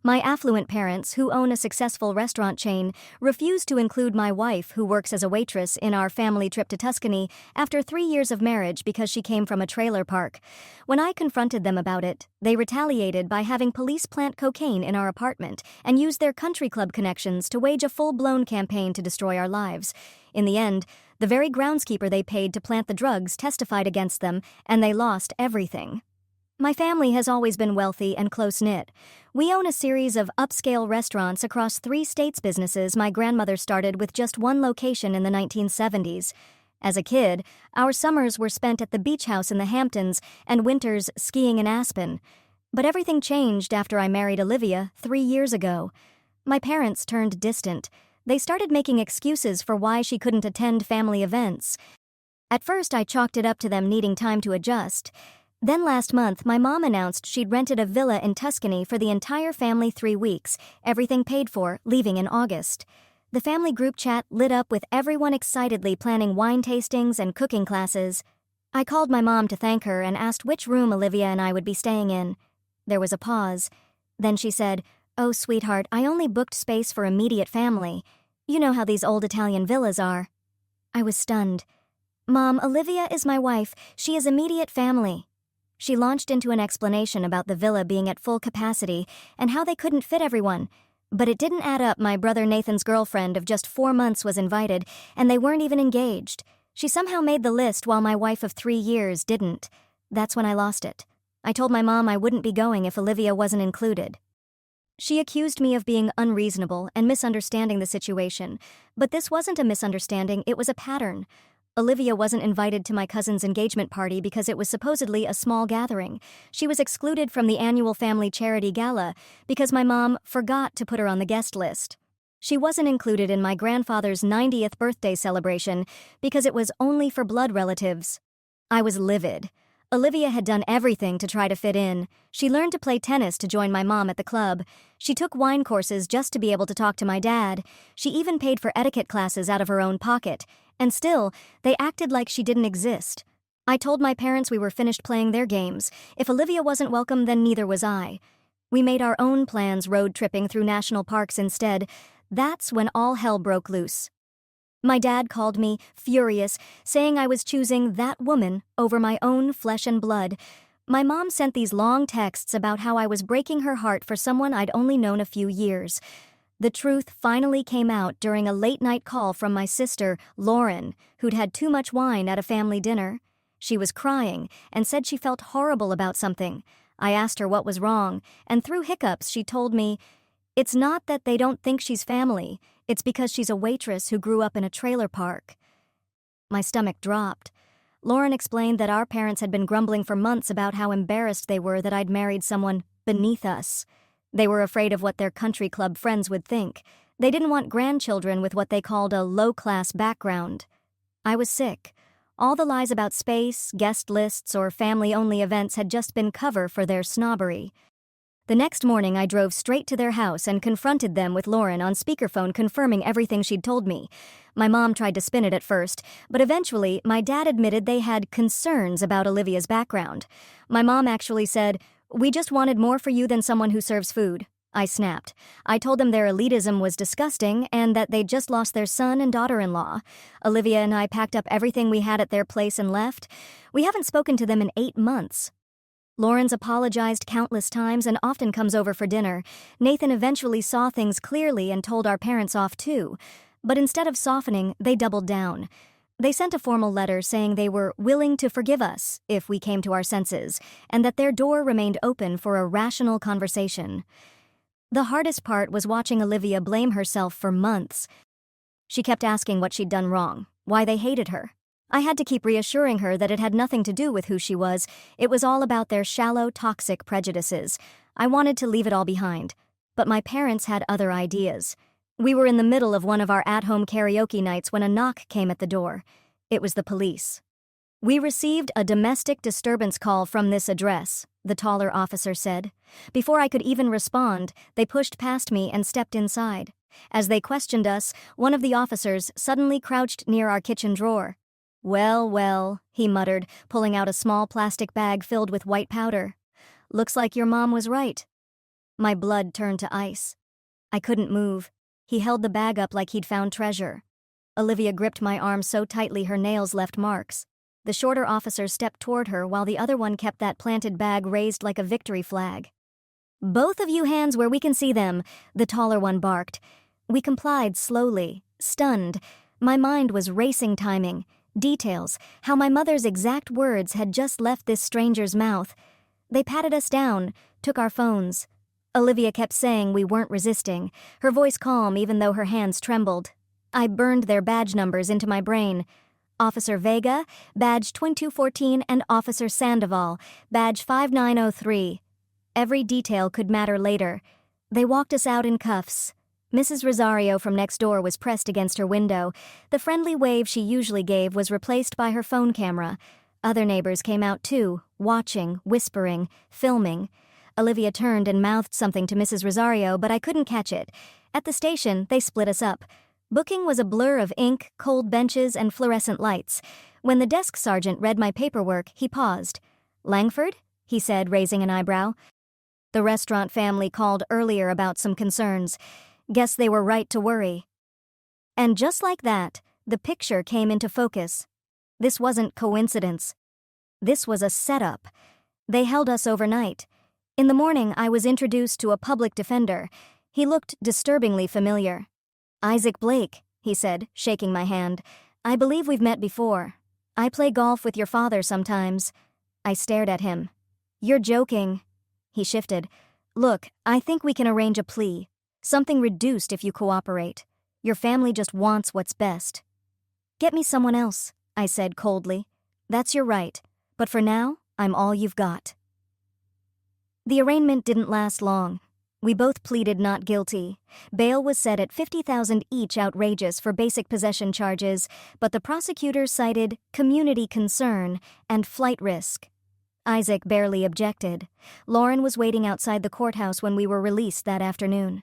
My affluent parents, who own a successful restaurant chain, refused to include my wife, who works as a waitress, in our family trip to Tuscany after 3 years of marriage because she came from a trailer park. When I confronted them about it, they retaliated by having police plant cocaine in our apartment and use their country club connections to wage a full-blown campaign to destroy our lives. In the end, the very groundskeeper they paid to plant the drugs testified against them, and they lost everything. My family has always been wealthy and close-knit. We own a series of upscale restaurants across 3 states. Businesses my grandmother started with just one location in the 1970s. As a kid, our summers were spent at the beach house in the Hamptons and winters skiing in Aspen. But everything changed after I married Olivia 3 years ago. My parents turned distant. They started making excuses for why she couldn't attend family events. At first, I chalked it up to them needing time to adjust. Then last month, my mom announced she'd rented a villa in Tuscany for the entire family 3 weeks, everything paid for, leaving in August. The family group chat lit up with everyone excitedly planning wine tastings and cooking classes. I called my mom to thank her and asked which room Olivia and I would be staying in. There was a pause. Then she said, "Oh, sweetheart, I only booked space for immediate family. You know how these old Italian villas are." I was stunned. "Mom, Olivia is my wife. She is immediate family." She launched into an explanation about the villa being at full capacity and how they couldn't fit everyone. But it didn't add up. My brother Nathan's girlfriend of just 4 months was invited, and they weren't even engaged. She somehow made the list while my wife of 3 years didn't. That's when I lost it. I told my mom I wouldn't be going if Olivia wasn't included. She accused me of being unreasonable and misunderstanding the situation. But this wasn't a misunderstanding, it was a pattern. Olivia wasn't invited to my cousin's engagement party because it was supposedly a small gathering. She was excluded from the annual family charity gala because my mom forgot to put her on the guest list. She wasn't included in my grandfather's 90th birthday celebration because it was only for blood relatives. I was livid. Olivia had done everything to try to fit in. She learned to play tennis to join my mom at the club. She took wine courses just to be able to talk to my dad. She even paid for etiquette classes out of her own pocket. And still, they acted like she didn't exist. I told my parents we were finished playing their games. If Olivia wasn't welcome, then neither was I. We made our own plans, road tripping through national parks instead. That's when all hell broke loose. My dad called me, furious, saying I was choosing that woman over my own flesh and blood. My mom sent these long texts about how I was breaking her heart for someone I'd only known a few years. The truth finally came out during a late-night call from my sister, Lauren, who'd had too much wine at a family dinner. She was crying and said she felt horrible about something. I asked her what was wrong, and through hiccups she told me, "It's not that they don't think she's family. It's because she's a waitress who grew up in a trailer park." My stomach dropped. Lauren explained that our parents had been grumbling for months about how embarrassed they were that I'd married someone beneath us. They were afraid of what their country club friends would think. They didn't want grandchildren with what they called a low-class background. I was sick. All the lies about space, guest lists, or family-only events had just been cover for their snobbery. The next morning, I drove straight to their house and confronted them with Lauren on speakerphone confirming everything she'd told me. My mom tried to spin it at first, but eventually, my dad admitted they had concerns about Olivia's background. My mom actually said, "We just wanted more for you than someone who serves food." I snapped. I told them their elitism was disgusting and that they'd just lost their son and daughter-in-law. Olivia and I packed up everything we had at their place and left. We haven't spoken to them in 8 months. Lawrence apologized countless times and often comes over for dinner. Nathan eventually saw things clearly and told our parents off too. But instead of softening, they doubled down. They sent a formal letter saying they were willing to forgive us if we came to our senses, and that their door remained open for a rational conversation. The hardest part was watching Olivia blame herself for months. She kept asking what she'd done wrong, why they hated her. I had to keep reassuring her that it had nothing to do with who she was. It was all about their shallow, toxic prejudices. I wanted to leave it all behind. But my parents had other ideas. We were in the middle of one of our at-home karaoke nights when a knock came at the door. It was the police. "We received a domestic disturbance call from this address," the taller officer said. Before I could even respond, they pushed past me and stepped inside. As they questioned us, one of the officers suddenly crouched near our kitchen drawer. "Well, well," he muttered, pulling out a small plastic bag filled with white powder. "Looks like your mom was right." My blood turned to ice. I couldn't move. He held the bag up like he'd found treasure. Olivia gripped my arm so tightly her nails left marks. The shorter officer stepped toward her while the other one kept that planted bag raised like a victory flag. "Both of you hands where we can see them," the taller one barked. We complied slowly, stunned. My mind was racing timing, details, how my mother's exact words had just left this stranger's mouth. They patted us down, took our phones. Olivia kept saying we weren't resisting, her voice calm even though her hands trembled. I burned their badge numbers into my brain. Officer Vega, badge 2214, and Officer Sandoval, badge 5903. Every detail could matter later. They walked us out in cuffs. Mrs. Rosario from next door was pressed against her window. The friendly wave she usually gave was replaced by her phone camera. Other neighbors came out too, watching, whispering, filming. Olivia turned and mouthed something to Mrs. Rosario, but I couldn't catch it. At the station, they split us up. Booking was a blur of ink, cold benches, and fluorescent lights. When the desk sergeant read my paperwork, he paused. "Langford?" he said, raising an eyebrow. The restaurant family called earlier about some concerns. Guess they were right to worry. And just like that, the picture came into focus. This wasn't coincidence. This was a setup. They held us overnight. In the morning, I was introduced to a public defender. He looked disturbingly familiar. "Isaac Blake," he said, shaking my hand. "I believe we've met before. I play golf with your father sometimes." I stared at him. "You're joking." He shifted. "Look, I think we can arrange a plea. Something reduced if you cooperate. Your family just wants what's best." "Get me someone else," I said coldly. "That's your right. But for now, I'm all you've got." The arraignment didn't last long. We both pleaded not guilty. Bail was set at $50,000 each, outrageous for basic possession charges, but the prosecutor cited community concern and flight risk. Isaac barely objected. Lauren was waiting outside the courthouse when we were released that afternoon.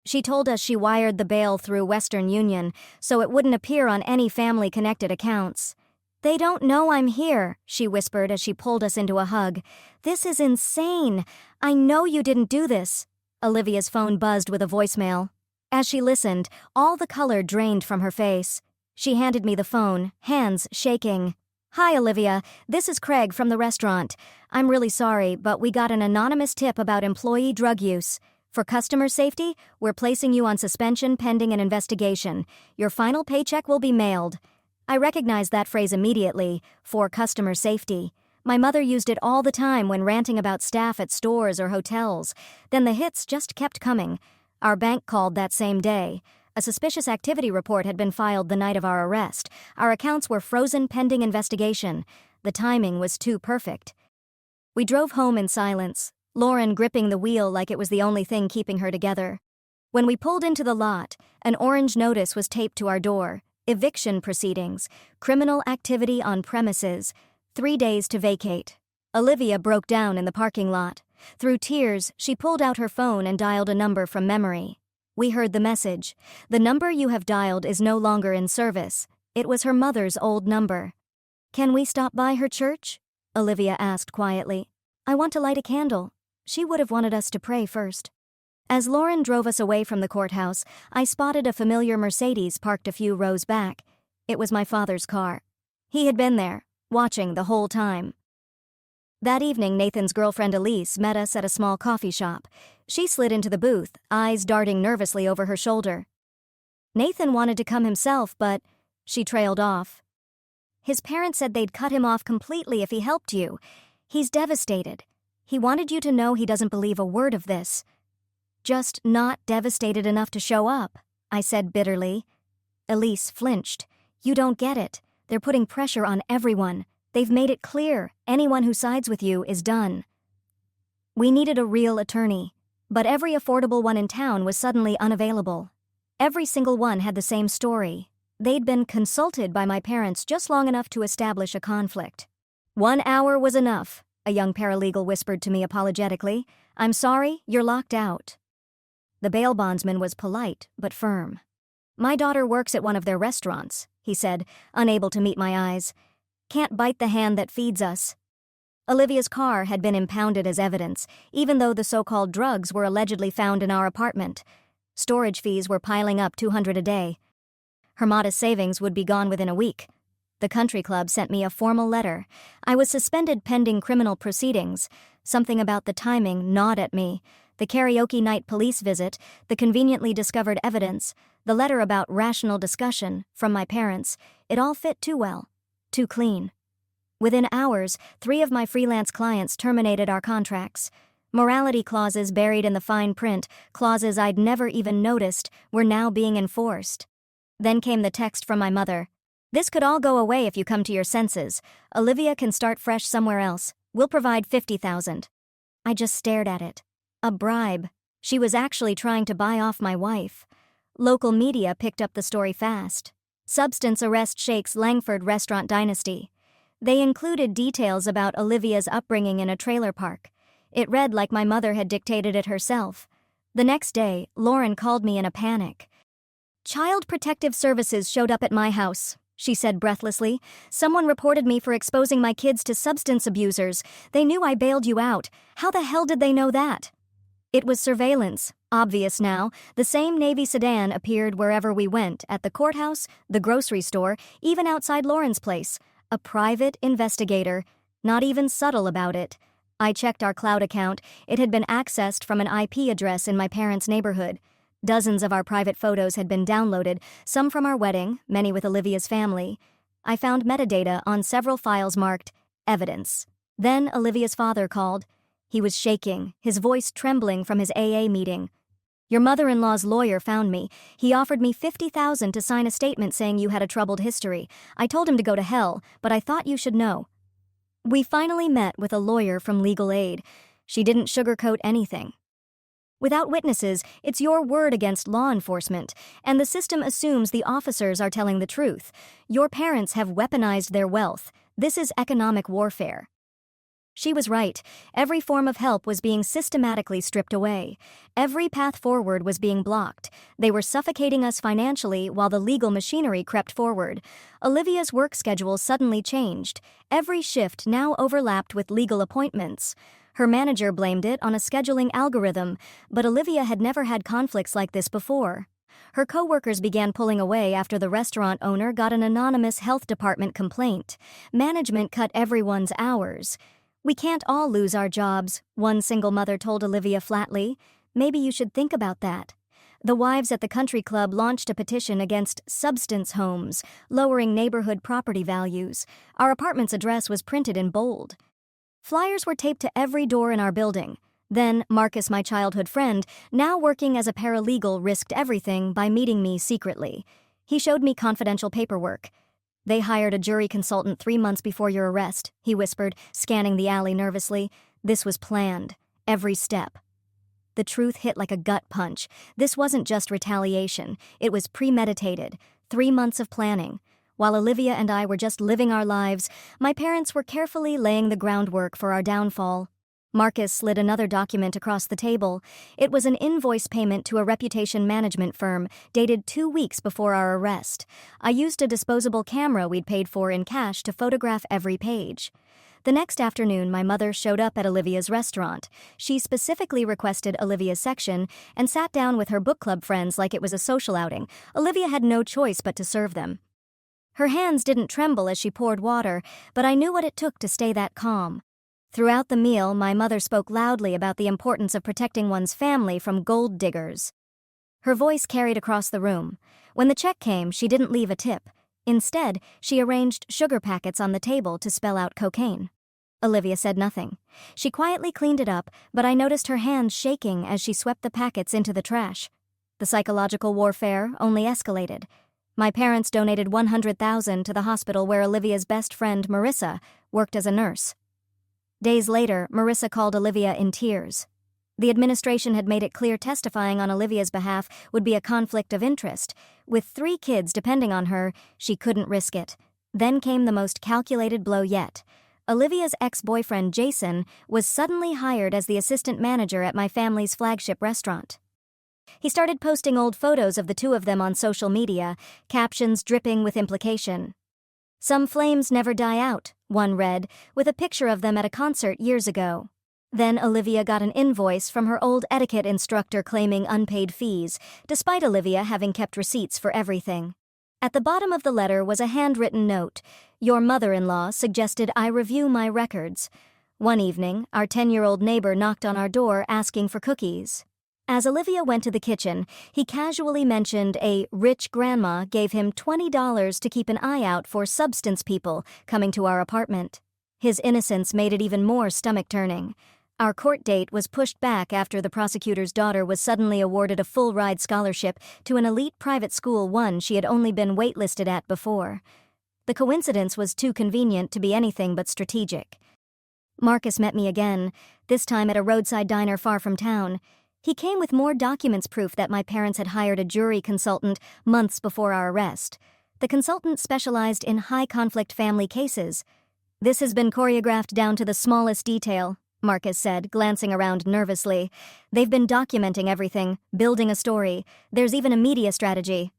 She told us she wired the bail through Western Union, so it wouldn't appear on any family-connected accounts. "They don't know I'm here," she whispered as she pulled us into a hug. "This is insane. I know you didn't do this." Olivia's phone buzzed with a voicemail. As she listened, all the color drained from her face. She handed me the phone, hands shaking. "Hi, Olivia. This is Craig from the restaurant. I'm really sorry, but we got an anonymous tip about employee drug use. For customer safety, we're placing you on suspension pending an investigation. Your final paycheck will be mailed." I recognized that phrase immediately, for customer safety. My mother used it all the time when ranting about staff at stores or hotels. Then the hits just kept coming. Our bank called that same day. A suspicious activity report had been filed the night of our arrest. Our accounts were frozen pending investigation. The timing was too perfect. We drove home in silence, Lauren gripping the wheel like it was the only thing keeping her together. When we pulled into the lot, an orange notice was taped to our door. Eviction proceedings, criminal activity on premises, 3 days to vacate. Olivia broke down in the parking lot. Through tears, she pulled out her phone and dialed a number from memory. We heard the message. "The number you have dialed is no longer in service." It was her mother's old number. "Can we stop by her church?" Olivia asked quietly. "I want to light a candle." She would have wanted us to pray first. As Lauren drove us away from the courthouse, I spotted a familiar Mercedes parked a few rows back. It was my father's car. He had been there, watching the whole time. That evening, Nathan's girlfriend Elise met us at a small coffee shop. She slid into the booth, eyes darting nervously over her shoulder. Nathan wanted to come himself, but she trailed off. "His parents said they'd cut him off completely if he helped you. He's devastated. He wanted you to know he doesn't believe a word of this." "Just not devastated enough to show up," I said bitterly. Elise flinched. "You don't get it. They're putting pressure on everyone. They've made it clear anyone who sides with you is done." We needed a real attorney, but every affordable one in town was suddenly unavailable. Every single one had the same story. They'd been consulted by my parents just long enough to establish a conflict. "1 hour was enough," a young paralegal whispered to me apologetically. "I'm sorry, you're locked out." The bail bondsman was polite but firm. "My daughter works at one of their restaurants," he said, unable to meet my eyes. "Can't bite the hand that feeds us." Olivia's car had been impounded as evidence, even though the so-called drugs were allegedly found in our apartment. Storage fees were piling up $200 a day. Her modest savings would be gone within a week. The country club sent me a formal letter. I was suspended pending criminal proceedings. Something about the timing gnawed at me. The karaoke night police visit, the conveniently discovered evidence, the letter about rational discussion from my parents, it all fit too well. Too clean. Within hours, 3 of my freelance clients terminated our contracts. Morality clauses buried in the fine print, clauses I'd never even noticed, were now being enforced. Then came the text from my mother. "This could all go away if you come to your senses. Olivia can start fresh somewhere else. We'll provide $50,000. I just stared at it. A bribe. She was actually trying to buy off my wife. Local media picked up the story fast. Substance arrest shakes Langford restaurant dynasty. They included details about Olivia's upbringing in a trailer park. It read like my mother had dictated it herself. The next day, Lauren called me in a panic. "Child Protective Services showed up at my house," she said breathlessly. "Someone reported me for exposing my kids to substance abusers. They knew I bailed you out. How the hell did they know that?" It was surveillance, obvious now. The same Navy sedan appeared wherever we went, at the courthouse, the grocery store, even outside Lauren's place. A private investigator, not even subtle about it. I checked our cloud account. It had been accessed from an IP address in my parents' neighborhood. Dozens of our private photos had been downloaded, some from our wedding, many with Olivia's family. I found metadata on several files marked evidence. Then Olivia's father called. He was shaking, his voice trembling from his AA meeting. "Your mother-in-law's lawyer found me. He offered me $50,000 to sign a statement saying you had a troubled history. I told him to go to hell, but I thought you should know." We finally met with a lawyer from Legal Aid. She didn't sugarcoat anything. Without witnesses, it's your word against law enforcement, and the system assumes the officers are telling the truth. Your parents have weaponized their wealth. This is economic warfare. She was right. Every form of help was being systematically stripped away. Every path forward was being blocked. They were suffocating us financially while the legal machinery crept forward. Olivia's work schedule suddenly changed. Every shift now overlapped with legal appointments. Her manager blamed it on a scheduling algorithm, but Olivia had never had conflicts like this before. Her coworkers began pulling away after the restaurant owner got an anonymous health department complaint. Management cut everyone's hours. "We can't all lose our jobs," one single mother told Olivia flatly. "Maybe you should think about that." The wives at the country club launched a petition against substance homes, lowering neighborhood property values. Our apartment's address was printed in bold. Flyers were taped to every door in our building. Then, Marcus, my childhood friend, now working as a paralegal, risked everything by meeting me secretly. He showed me confidential paperwork. "They hired a jury consultant 3 months before your arrest," he whispered, scanning the alley nervously. "This was planned. Every step." The truth hit like a gut punch. This wasn't just retaliation. It was premeditated. 3 months of planning. While Olivia and I were just living our lives, my parents were carefully laying the groundwork for our downfall. Marcus slid another document across the table. It was an invoice payment to a reputation management firm, dated 2 weeks before our arrest. I used a disposable camera we'd paid for in cash to photograph every page. The next afternoon, my mother showed up at Olivia's restaurant. She specifically requested Olivia's section and sat down with her book club friends like it was a social outing. Olivia had no choice but to serve them. Her hands didn't tremble as she poured water, but I knew what it took to stay that calm. Throughout the meal, my mother spoke loudly about the importance of protecting one's family from gold diggers. Her voice carried across the room. When the check came, she didn't leave a tip. Instead, she arranged sugar packets on the table to spell out cocaine. Olivia said nothing. She quietly cleaned it up, but I noticed her hands shaking as she swept the packets into the trash. The psychological warfare only escalated. My parents donated $100,000 to the hospital where Olivia's best friend, Marissa, worked as a nurse. Days later, Marissa called Olivia in tears. The administration had made it clear testifying on Olivia's behalf would be a conflict of interest. With 3 kids depending on her, she couldn't risk it. Then came the most calculated blow yet. Olivia's ex-boyfriend, Jason, was suddenly hired as the assistant manager at my family's flagship restaurant. He started posting old photos of the two of them on social media, captions dripping with implication. "Some flames never die out," one read, with a picture of them at a concert years ago. Then Olivia got an invoice from her old etiquette instructor claiming unpaid fees, despite Olivia having kept receipts for everything. At the bottom of the letter was a handwritten note. Your mother-in-law suggested I review my records. One evening, our 10-year-old neighbor knocked on our door asking for cookies. As Olivia went to the kitchen, he casually mentioned a rich grandma gave him $20 to keep an eye out for substance people coming to our apartment. His innocence made it even more stomach-turning. Our court date was pushed back after the prosecutor's daughter was suddenly awarded a full-ride scholarship to an elite private school, one she had only been waitlisted at before. The coincidence was too convenient to be anything but strategic. Marcus met me again, this time at a roadside diner far from town. He came with more documents, proof that my parents had hired a jury consultant months before our arrest. The consultant specialized in high-conflict family cases. This has been choreographed down to the smallest detail, Marcus said, glancing around nervously. They've been documenting everything, building a story. There's even a media strategy.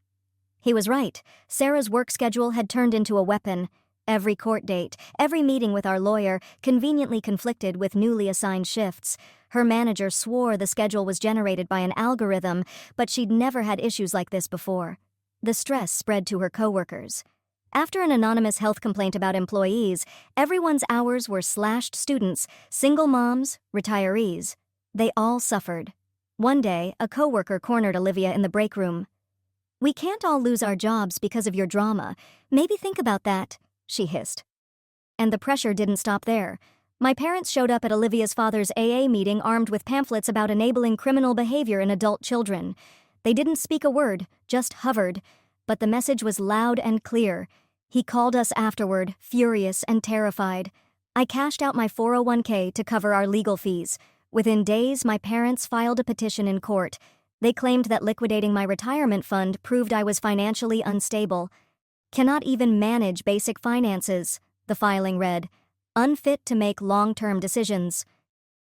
He was right. Sarah's work schedule had turned into a weapon. Every court date, every meeting with our lawyer, conveniently conflicted with newly assigned shifts. Her manager swore the schedule was generated by an algorithm, but she'd never had issues like this before. The stress spread to her coworkers. After an anonymous health complaint about employees, everyone's hours were slashed. Students, single moms, retirees. They all suffered. One day, a coworker cornered Olivia in the break room. We can't all lose our jobs because of your drama. Maybe think about that, she hissed. And the pressure didn't stop there. My parents showed up at Olivia's father's AA meeting armed with pamphlets about enabling criminal behavior in adult children. They didn't speak a word, just hovered. But the message was loud and clear. He called us afterward, furious and terrified. I cashed out my 401k to cover our legal fees. Within days, my parents filed a petition in court. They claimed that liquidating my retirement fund proved I was financially unstable. Cannot even manage basic finances, the filing read. Unfit to make long-term decisions.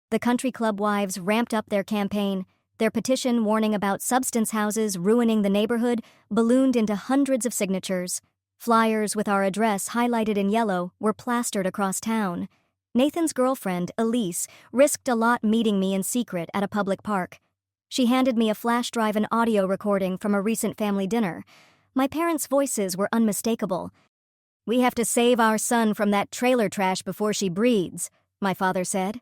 The country club wives ramped up their campaign. Their petition warning about substance houses ruining the neighborhood ballooned into hundreds of signatures. Flyers with our address highlighted in yellow were plastered across town. Nathan's girlfriend, Elise, risked a lot meeting me in secret at a public park. She handed me a flash drive and audio recording from a recent family dinner. My parents' voices were unmistakable. We have to save our son from that trailer trash before she breeds, my father said.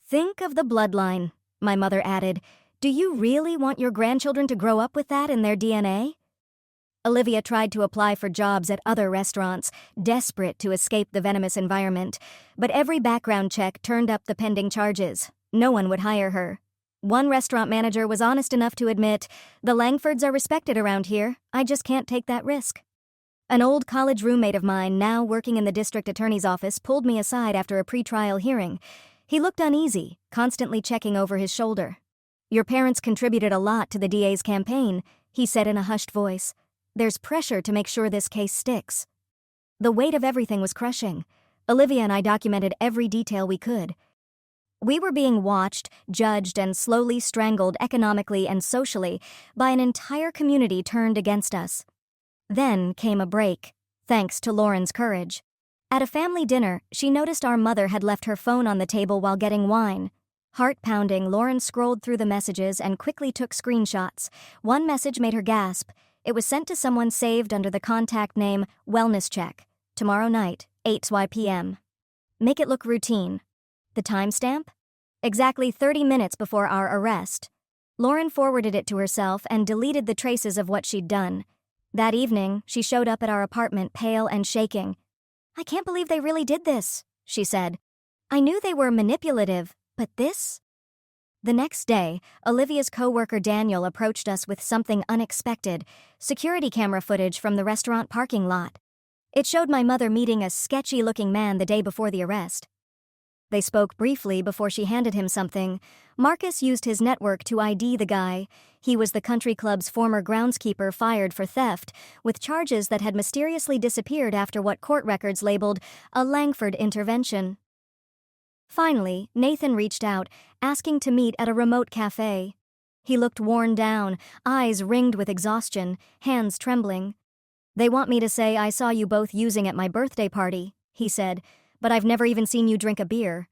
Think of the bloodline, my mother added. Do you really want your grandchildren to grow up with that in their DNA? Olivia tried to apply for jobs at other restaurants, desperate to escape the venomous environment, but every background check turned up the pending charges. No one would hire her. One restaurant manager was honest enough to admit, the Langfords are respected around here, I just can't take that risk. An old college roommate of mine, now working in the district attorney's office, pulled me aside after a pre-trial hearing. He looked uneasy, constantly checking over his shoulder. Your parents contributed a lot to the DA's campaign, he said in a hushed voice. There's pressure to make sure this case sticks. The weight of everything was crushing. Olivia and I documented every detail we could. We were being watched, judged, and slowly strangled economically and socially by an entire community turned against us. Then came a break, thanks to Lauren's courage. At a family dinner, she noticed our mother had left her phone on the table while getting wine. Heart-pounding, Lauren scrolled through the messages and quickly took screenshots. One message made her gasp. It was sent to someone saved under the contact name Wellness Check. Tomorrow night, 8 p.m. Make it look routine. The timestamp? Exactly 30 minutes before our arrest. Lauren forwarded it to herself and deleted the traces of what she'd done. That evening, she showed up at our apartment pale and shaking. I can't believe they really did this, she said. I knew they were manipulative, but this? The next day, Olivia's coworker Daniel approached us with something unexpected, security camera footage from the restaurant parking lot. It showed my mother meeting a sketchy-looking man the day before the arrest. They spoke briefly before she handed him something. Marcus used his network to ID the guy. He was the country club's former groundskeeper fired for theft, with charges that had mysteriously disappeared after what court records labeled a Langford intervention. Finally, Nathan reached out, asking to meet at a remote cafe. He looked worn down, eyes ringed with exhaustion, hands trembling. They want me to say I saw you both using at my birthday party, he said, "but I've never even seen you drink a beer."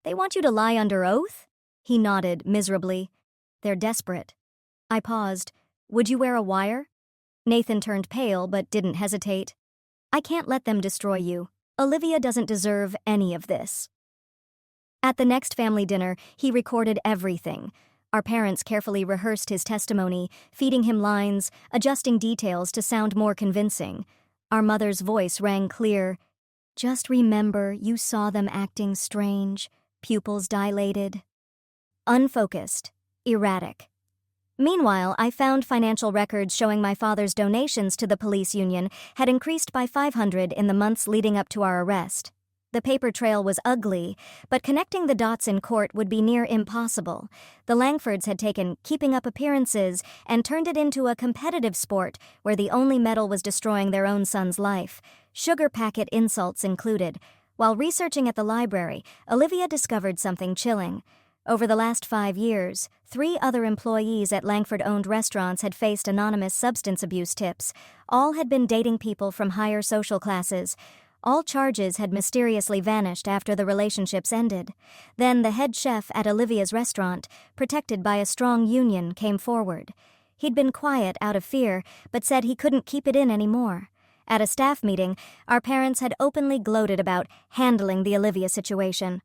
"They want you to lie under oath?" He nodded miserably. "They're desperate." I paused. "Would you wear a wire?" Nathan turned pale but didn't hesitate. "I can't let them destroy you. Olivia doesn't deserve any of this." At the next family dinner, he recorded everything. Our parents carefully rehearsed his testimony, feeding him lines, adjusting details to sound more convincing. Our mother's voice rang clear. "Just remember, you saw them acting strange, pupils dilated." Unfocused, erratic. Meanwhile, I found financial records showing my father's donations to the police union had increased by 500 in the months leading up to our arrest. The paper trail was ugly, but connecting the dots in court would be near impossible. The Langfords had taken keeping up appearances and turned it into a competitive sport where the only medal was destroying their own son's life, sugar packet insults included. While researching at the library, Olivia discovered something chilling. Over the last 5 years, 3 other employees at Langford-owned restaurants had faced anonymous substance abuse tips. All had been dating people from higher social classes. All charges had mysteriously vanished after the relationships ended. Then the head chef at Olivia's restaurant, protected by a strong union, came forward. He'd been quiet out of fear, but said he couldn't keep it in anymore. At a staff meeting, our parents had openly gloated about handling the Olivia situation.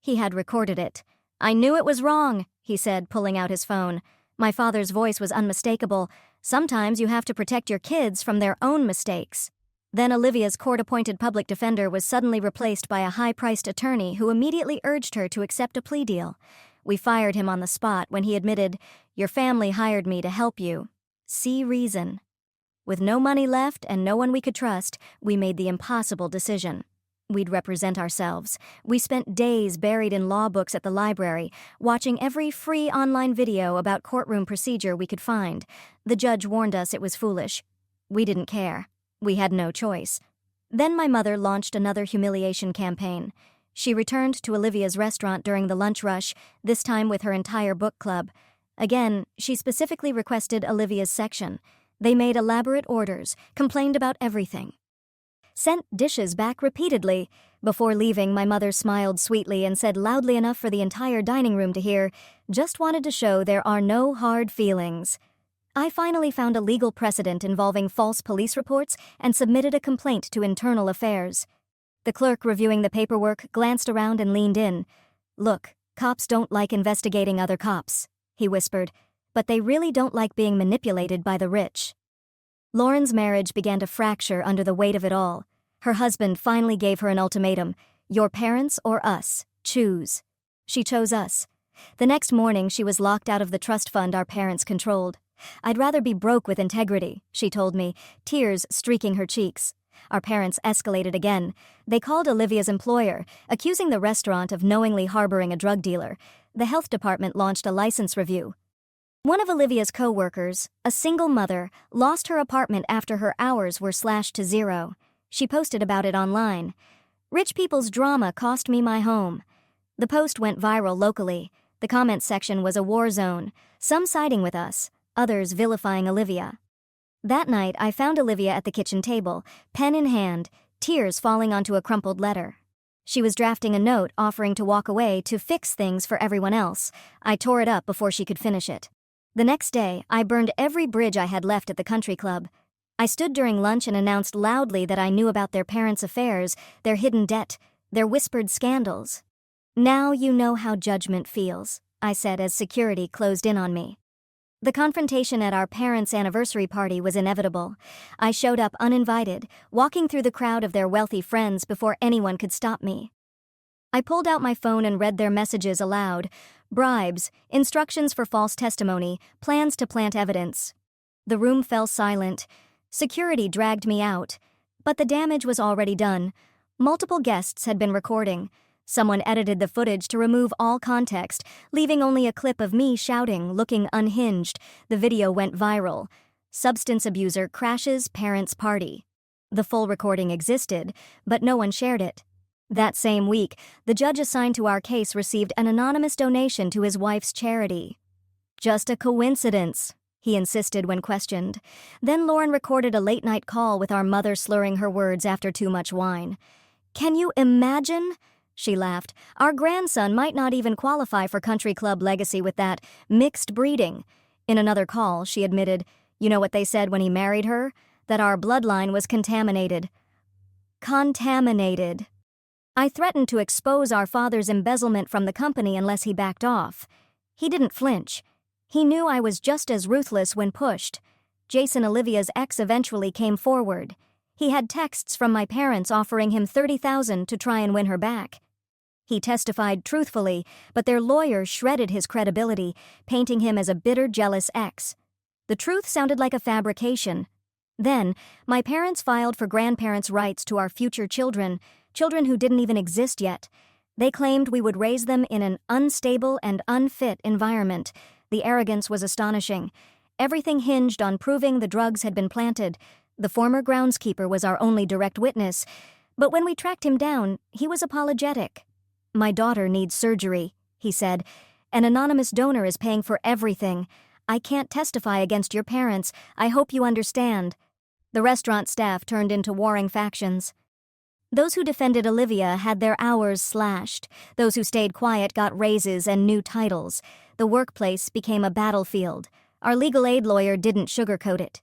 He had recorded it. "I knew it was wrong," he said, pulling out his phone. My father's voice was unmistakable. "Sometimes you have to protect your kids from their own mistakes." Then Olivia's court-appointed public defender was suddenly replaced by a high-priced attorney who immediately urged her to accept a plea deal. We fired him on the spot when he admitted, "Your family hired me to help you. See reason." With no money left and no one we could trust, we made the impossible decision. We'd represent ourselves. We spent days buried in law books at the library, watching every free online video about courtroom procedure we could find. The judge warned us it was foolish. We didn't care. We had no choice. Then my mother launched another humiliation campaign. She returned to Olivia's restaurant during the lunch rush, this time with her entire book club. Again, she specifically requested Olivia's section. They made elaborate orders, complained about everything. Sent dishes back repeatedly. Before leaving, my mother smiled sweetly and said loudly enough for the entire dining room to hear, "Just wanted to show there are no hard feelings." I finally found a legal precedent involving false police reports and submitted a complaint to Internal Affairs. The clerk reviewing the paperwork glanced around and leaned in. "Look, cops don't like investigating other cops," he whispered, "but they really don't like being manipulated by the rich." Lauren's marriage began to fracture under the weight of it all. Her husband finally gave her an ultimatum: "Your parents or us, choose." She chose us. The next morning, she was locked out of the trust fund our parents controlled. "I'd rather be broke with integrity," she told me, tears streaking her cheeks. Our parents escalated again. They called Olivia's employer, accusing the restaurant of knowingly harboring a drug dealer. The health department launched a license review. One of Olivia's co-workers, a single mother, lost her apartment after her hours were slashed to 0. She posted about it online. "Rich people's drama cost me my home." The post went viral locally. The comments section was a war zone, some siding with us, others vilifying Olivia. That night, I found Olivia at the kitchen table, pen in hand, tears falling onto a crumpled letter. She was drafting a note offering to walk away to fix things for everyone else. I tore it up before she could finish it. The next day, I burned every bridge I had left at the country club. I stood during lunch and announced loudly that I knew about their parents' affairs, their hidden debt, their whispered scandals. "Now you know how judgment feels," I said as security closed in on me. The confrontation at our parents' anniversary party was inevitable. I showed up uninvited, walking through the crowd of their wealthy friends before anyone could stop me. I pulled out my phone and read their messages aloud. Bribes, instructions for false testimony, plans to plant evidence. The room fell silent. Security dragged me out. But the damage was already done. Multiple guests had been recording. Someone edited the footage to remove all context, leaving only a clip of me shouting, looking unhinged. The video went viral. "Substance abuser crashes parents' party." The full recording existed, but no one shared it. That same week, the judge assigned to our case received an anonymous donation to his wife's charity. "Just a coincidence," he insisted when questioned. Then Lauren recorded a late-night call with our mother slurring her words after too much wine. "Can you imagine?" She laughed. "Our grandson might not even qualify for country club legacy with that mixed breeding." In another call, she admitted, "You know what they said when he married her? That our bloodline was contaminated." Contaminated. I threatened to expose our father's embezzlement from the company unless he backed off. He didn't flinch. He knew I was just as ruthless when pushed. Jason, Olivia's ex, eventually came forward. He had texts from my parents offering him $30,000 to try and win her back. He testified truthfully, but their lawyer shredded his credibility, painting him as a bitter, jealous ex. The truth sounded like a fabrication. Then, my parents filed for grandparents' rights to our future children who didn't even exist yet. They claimed we would raise them in an unstable and unfit environment. The arrogance was astonishing. Everything hinged on proving the drugs had been planted. The former groundskeeper was our only direct witness, but when we tracked him down, he was apologetic. "My daughter needs surgery," he said. "An anonymous donor is paying for everything. I can't testify against your parents. I hope you understand." The restaurant staff turned into warring factions. Those who defended Olivia had their hours slashed. Those who stayed quiet got raises and new titles. The workplace became a battlefield. Our legal aid lawyer didn't sugarcoat it.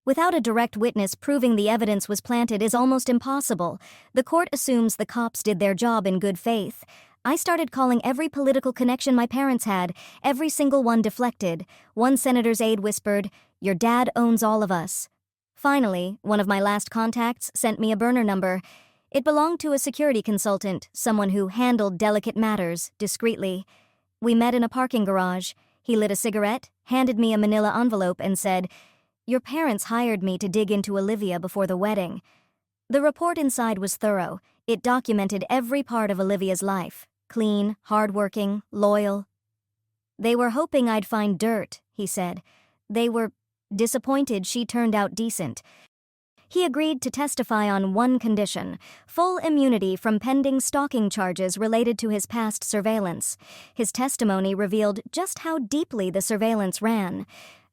Without a direct witness proving the evidence was planted is almost impossible. The court assumes the cops did their job in good faith. I started calling every political connection my parents had. Every single one deflected. One senator's aide whispered, "Your dad owns all of us." Finally, one of my last contacts sent me a burner number. It belonged to a security consultant, someone who handled delicate matters discreetly. We met in a parking garage. He lit a cigarette, handed me a manila envelope, and said, "Your parents hired me to dig into Olivia before the wedding." The report inside was thorough. It documented every part of Olivia's life. Clean, hardworking, loyal. "They were hoping I'd find dirt," he said. "They were disappointed she turned out decent." He agreed to testify on one condition: full immunity from pending stalking charges related to his past surveillance. His testimony revealed just how deeply the surveillance ran.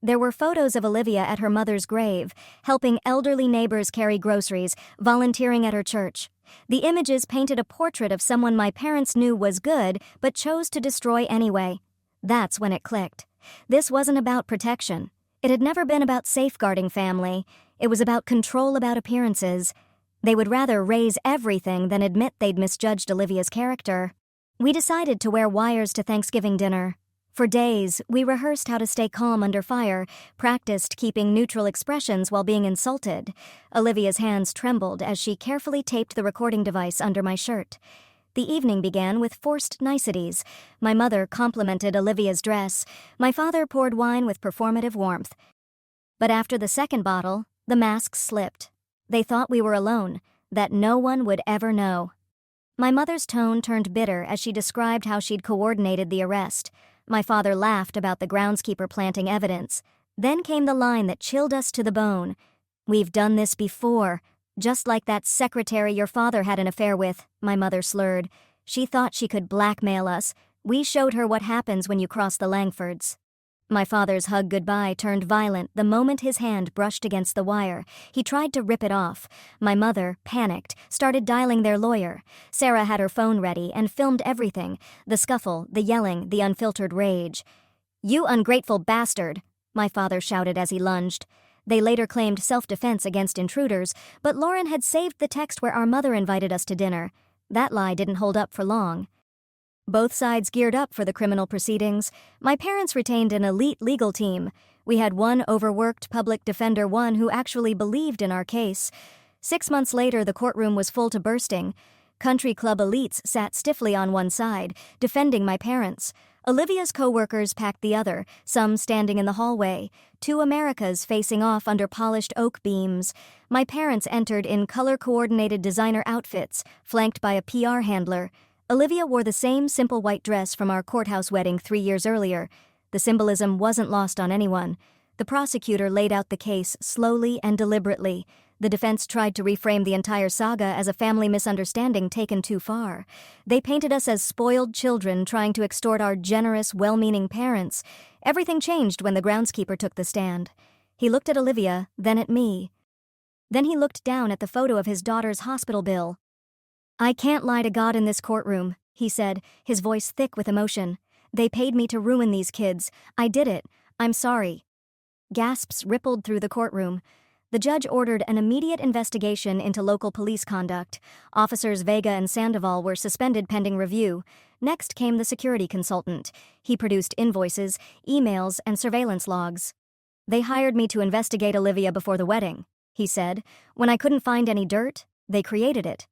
There were photos of Olivia at her mother's grave, helping elderly neighbors carry groceries, volunteering at her church. The images painted a portrait of someone my parents knew was good but chose to destroy anyway. That's when it clicked. This wasn't about protection. It had never been about safeguarding family. It was about control about appearances. They would rather raise everything than admit they'd misjudged Olivia's character. We decided to wear wires to Thanksgiving dinner. For days, we rehearsed how to stay calm under fire, practiced keeping neutral expressions while being insulted. Olivia's hands trembled as she carefully taped the recording device under my shirt. The evening began with forced niceties. My mother complimented Olivia's dress. My father poured wine with performative warmth. But after the second bottle, the masks slipped. They thought we were alone, that no one would ever know. My mother's tone turned bitter as she described how she'd coordinated the arrest. My father laughed about the groundskeeper planting evidence. Then came the line that chilled us to the bone. "We've done this before. Just like that secretary your father had an affair with," my mother slurred. "She thought she could blackmail us. We showed her what happens when you cross the Langfords." My father's hug goodbye turned violent the moment his hand brushed against the wire. He tried to rip it off. My mother, panicked, started dialing their lawyer. Sarah had her phone ready and filmed everything: the scuffle, the yelling, the unfiltered rage. "You ungrateful bastard," my father shouted as he lunged. They later claimed self-defense against intruders, but Lauren had saved the text where our mother invited us to dinner. That lie didn't hold up for long. Both sides geared up for the criminal proceedings. My parents retained an elite legal team. We had one overworked public defender, one who actually believed in our case. 6 months later, the courtroom was full to bursting. Country club elites sat stiffly on one side, defending my parents. Olivia's co-workers packed the other, some standing in the hallway. Two Americas facing off under polished oak beams. My parents entered in color-coordinated designer outfits, flanked by a PR handler. Olivia wore the same simple white dress from our courthouse wedding 3 years earlier. The symbolism wasn't lost on anyone. The prosecutor laid out the case slowly and deliberately. The defense tried to reframe the entire saga as a family misunderstanding taken too far. They painted us as spoiled children trying to extort our generous, well-meaning parents. Everything changed when the groundskeeper took the stand. He looked at Olivia, then at me. Then he looked down at the photo of his daughter's hospital bill. "I can't lie to God in this courtroom," he said, his voice thick with emotion. "They paid me to ruin these kids. I did it. I'm sorry." Gasps rippled through the courtroom. The judge ordered an immediate investigation into local police conduct. Officers Vega and Sandoval were suspended pending review. Next came the security consultant. He produced invoices, emails, and surveillance logs. "They hired me to investigate Olivia before the wedding," he said. "When I couldn't find any dirt, they created it."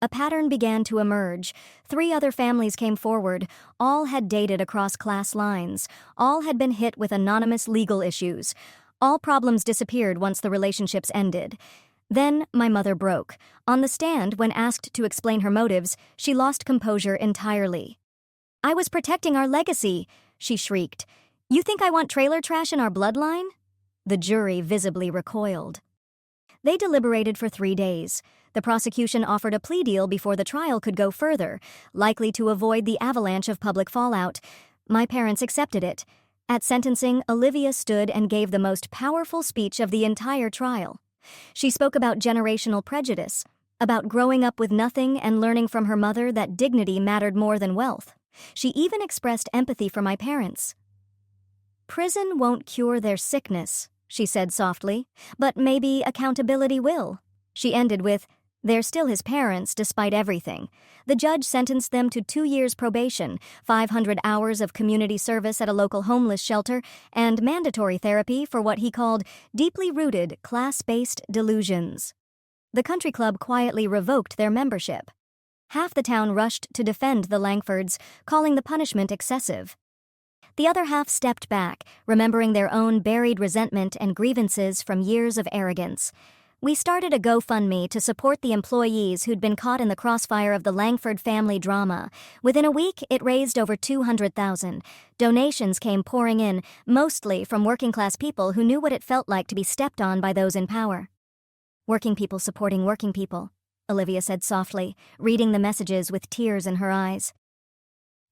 A pattern began to emerge. 3 other families came forward. All had dated across class lines. All had been hit with anonymous legal issues. All problems disappeared once the relationships ended. Then my mother broke. On the stand, when asked to explain her motives, she lost composure entirely. "I was protecting our legacy," she shrieked. "You think I want trailer trash in our bloodline?" The jury visibly recoiled. They deliberated for 3 days. The prosecution offered a plea deal before the trial could go further, likely to avoid the avalanche of public fallout. My parents accepted it. At sentencing, Olivia stood and gave the most powerful speech of the entire trial. She spoke about generational prejudice, about growing up with nothing and learning from her mother that dignity mattered more than wealth. She even expressed empathy for my parents. "Prison won't cure their sickness," she said softly, "but maybe accountability will." She ended with, "They're still his parents despite everything." The judge sentenced them to 2 years probation, 500 hours of community service at a local homeless shelter, and mandatory therapy for what he called deeply rooted class-based delusions. The country club quietly revoked their membership. Half the town rushed to defend the Langfords, calling the punishment excessive. The other half stepped back, remembering their own buried resentment and grievances from years of arrogance. We started a GoFundMe to support the employees who'd been caught in the crossfire of the Langford family drama. Within a week, it raised over $200,000. Donations came pouring in, mostly from working-class people who knew what it felt like to be stepped on by those in power. "Working people supporting working people," Olivia said softly, reading the messages with tears in her eyes.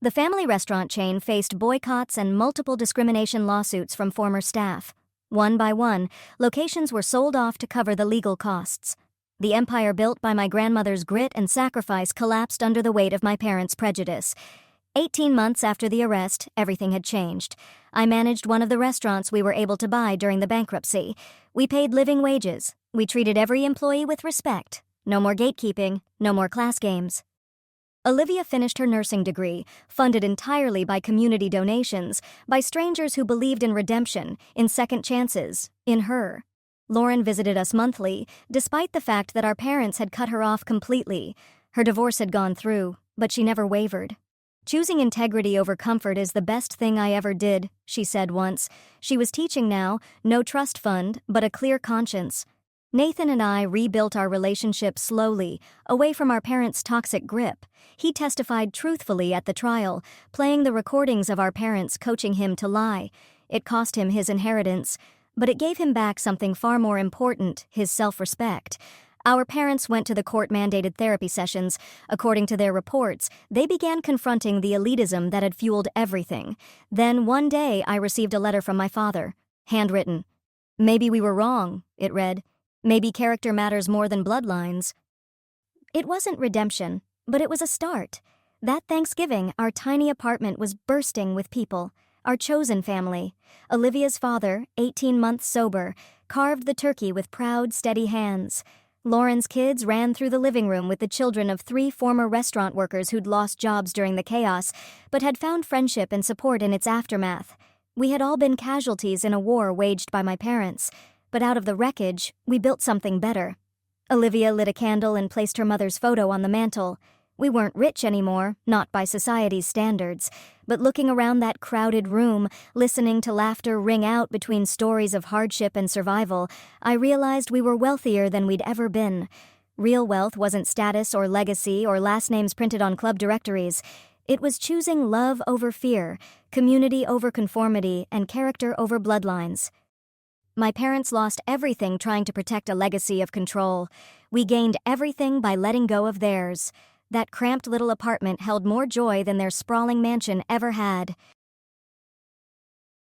The family restaurant chain faced boycotts and multiple discrimination lawsuits from former staff. One by one, locations were sold off to cover the legal costs. The empire built by my grandmother's grit and sacrifice collapsed under the weight of my parents' prejudice. 18 months after the arrest, everything had changed. I managed one of the restaurants we were able to buy during the bankruptcy. We paid living wages. We treated every employee with respect. No more gatekeeping, no more class games. Olivia finished her nursing degree, funded entirely by community donations, by strangers who believed in redemption, in second chances, in her. Lauren visited us monthly, despite the fact that our parents had cut her off completely. Her divorce had gone through, but she never wavered. "Choosing integrity over comfort is the best thing I ever did," she said once. She was teaching now, no trust fund, but a clear conscience. Nathan and I rebuilt our relationship slowly, away from our parents' toxic grip. He testified truthfully at the trial, playing the recordings of our parents coaching him to lie. It cost him his inheritance, but it gave him back something far more important, his self-respect. Our parents went to the court-mandated therapy sessions. According to their reports, they began confronting the elitism that had fueled everything. Then one day I received a letter from my father, handwritten. "Maybe we were wrong," it read. "Maybe character matters more than bloodlines." It wasn't redemption, but it was a start. That Thanksgiving, our tiny apartment was bursting with people. Our chosen family. Olivia's father, 18 months sober, carved the turkey with proud, steady hands. Lauren's kids ran through the living room with the children of 3 former restaurant workers who'd lost jobs during the chaos, but had found friendship and support in its aftermath. We had all been casualties in a war waged by my parents. But out of the wreckage, we built something better. Olivia lit a candle and placed her mother's photo on the mantel. We weren't rich anymore, not by society's standards, but looking around that crowded room, listening to laughter ring out between stories of hardship and survival, I realized we were wealthier than we'd ever been. Real wealth wasn't status or legacy or last names printed on club directories. It was choosing love over fear, community over conformity, and character over bloodlines. My parents lost everything trying to protect a legacy of control. We gained everything by letting go of theirs. That cramped little apartment held more joy than their sprawling mansion ever had.